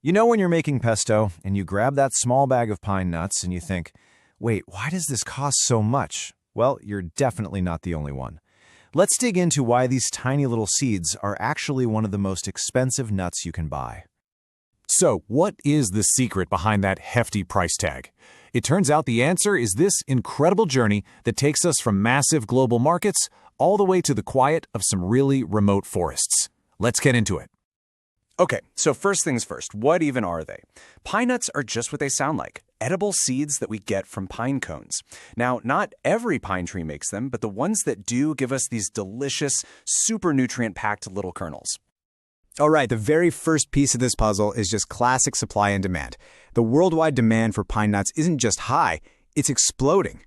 You know when you're making pesto and you grab that small bag of pine nuts and you think, wait, why does this cost so much? Well, you're definitely not the only one. Let's dig into why these tiny little seeds are actually one of the most expensive nuts you can buy. So, what is the secret behind that hefty price tag? It turns out the answer is this incredible journey that takes us from massive global markets all the way to the quiet of some really remote forests. Let's get into it. Okay, so first things first, what even are they? Pine nuts are just what they sound like, edible seeds that we get from pine cones. Now, not every pine tree makes them, but the ones that do give us these delicious, super nutrient-packed little kernels. All right, the very first piece of this puzzle is just classic supply and demand. The worldwide demand for pine nuts isn't just high, it's exploding.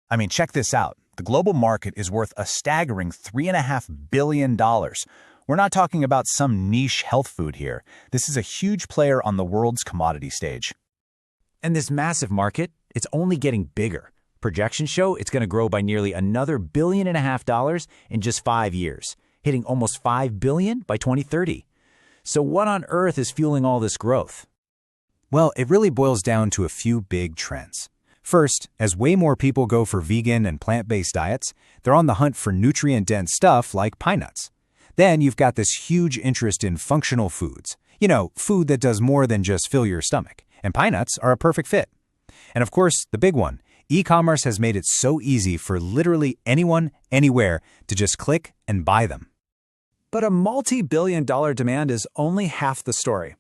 I mean, check this out. The global market is worth a staggering $3.5 billion. We're not talking about some niche health food here. This is a huge player on the world's commodity stage. And this massive market, it's only getting bigger. Projections show it's going to grow by nearly another $1.5 billion in just 5 years, hitting almost $5 billion by 2030. So what on earth is fueling all this growth? Well, it really boils down to a few big trends. First, as way more people go for vegan and plant-based diets, they're on the hunt for nutrient-dense stuff like pine nuts. Then you've got this huge interest in functional foods. You know, food that does more than just fill your stomach. And pine nuts are a perfect fit. And of course, the big one, e-commerce has made it so easy for literally anyone, anywhere, to just click and buy them. But a multi-billion-dollar demand is only half the story.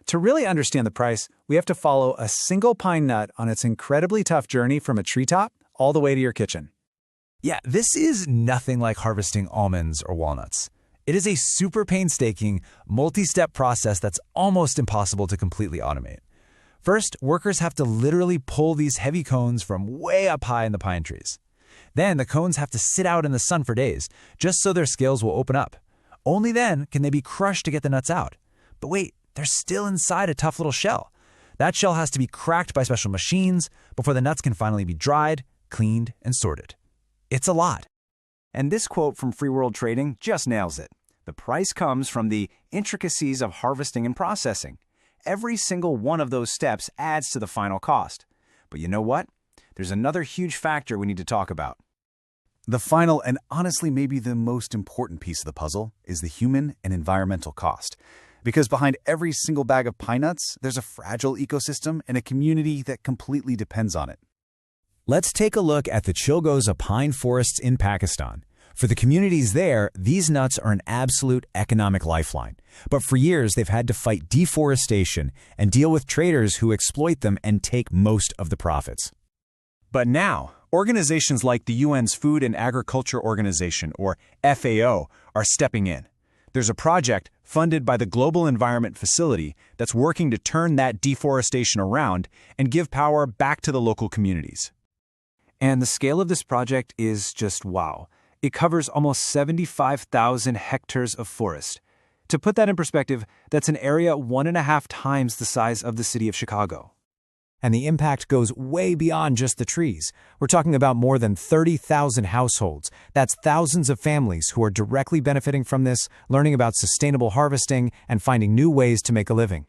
To really understand the price, we have to follow a single pine nut on its incredibly tough journey from a treetop all the way to your kitchen. Yeah, this is nothing like harvesting almonds or walnuts. It is a super painstaking, multi-step process that's almost impossible to completely automate. First, workers have to literally pull these heavy cones from way up high in the pine trees. Then the cones have to sit out in the sun for days, just so their scales will open up. Only then can they be crushed to get the nuts out. But wait, they're still inside a tough little shell. That shell has to be cracked by special machines before the nuts can finally be dried, cleaned, and sorted. It's a lot. And this quote from Free World Trading just nails it. The price comes from the intricacies of harvesting and processing. Every single one of those steps adds to the final cost. But you know what? There's another huge factor we need to talk about. The final and honestly maybe the most important piece of the puzzle is the human and environmental cost. Because behind every single bag of pine nuts, there's a fragile ecosystem and a community that completely depends on it. Let's take a look at the Chilgoza pine forests in Pakistan. For the communities there, these nuts are an absolute economic lifeline. But for years, they've had to fight deforestation and deal with traders who exploit them and take most of the profits. But now, organizations like the UN's Food and Agriculture Organization, or FAO, are stepping in. There's a project funded by the Global Environment Facility that's working to turn that deforestation around and give power back to the local communities. And the scale of this project is just wow. It covers almost 75,000 hectares of forest. To put that in perspective, that's an area 1.5 times the size of the city of Chicago. And the impact goes way beyond just the trees. We're talking about more than 30,000 households. That's thousands of families who are directly benefiting from this, learning about sustainable harvesting, and finding new ways to make a living.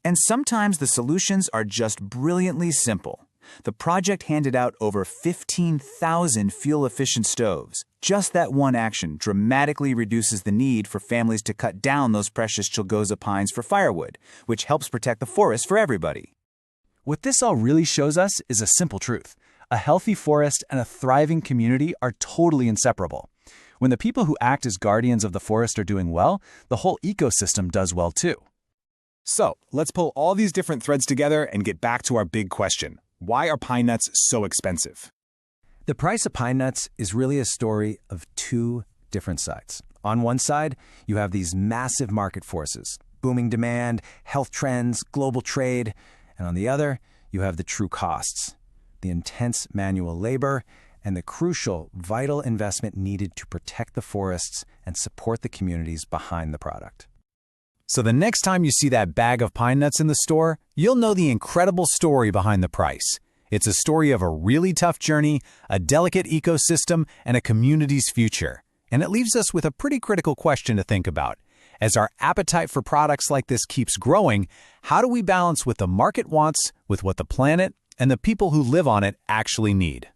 And sometimes the solutions are just brilliantly simple. The project handed out over 15,000 fuel-efficient stoves. Just that one action dramatically reduces the need for families to cut down those precious Chilgoza pines for firewood, which helps protect the forest for everybody. What this all really shows us is a simple truth. A healthy forest and a thriving community are totally inseparable. When the people who act as guardians of the forest are doing well, the whole ecosystem does well too. So, let's pull all these different threads together and get back to our big question. Why are pine nuts so expensive? The price of pine nuts is really a story of two different sides. On one side, you have these massive market forces, booming demand, health trends, global trade. And on the other, you have the true costs, the intense manual labor, and the crucial, vital investment needed to protect the forests and support the communities behind the product. So the next time you see that bag of pine nuts in the store, you'll know the incredible story behind the price. It's a story of a really tough journey, a delicate ecosystem, and a community's future. And it leaves us with a pretty critical question to think about. As our appetite for products like this keeps growing, how do we balance what the market wants with what the planet and the people who live on it actually need?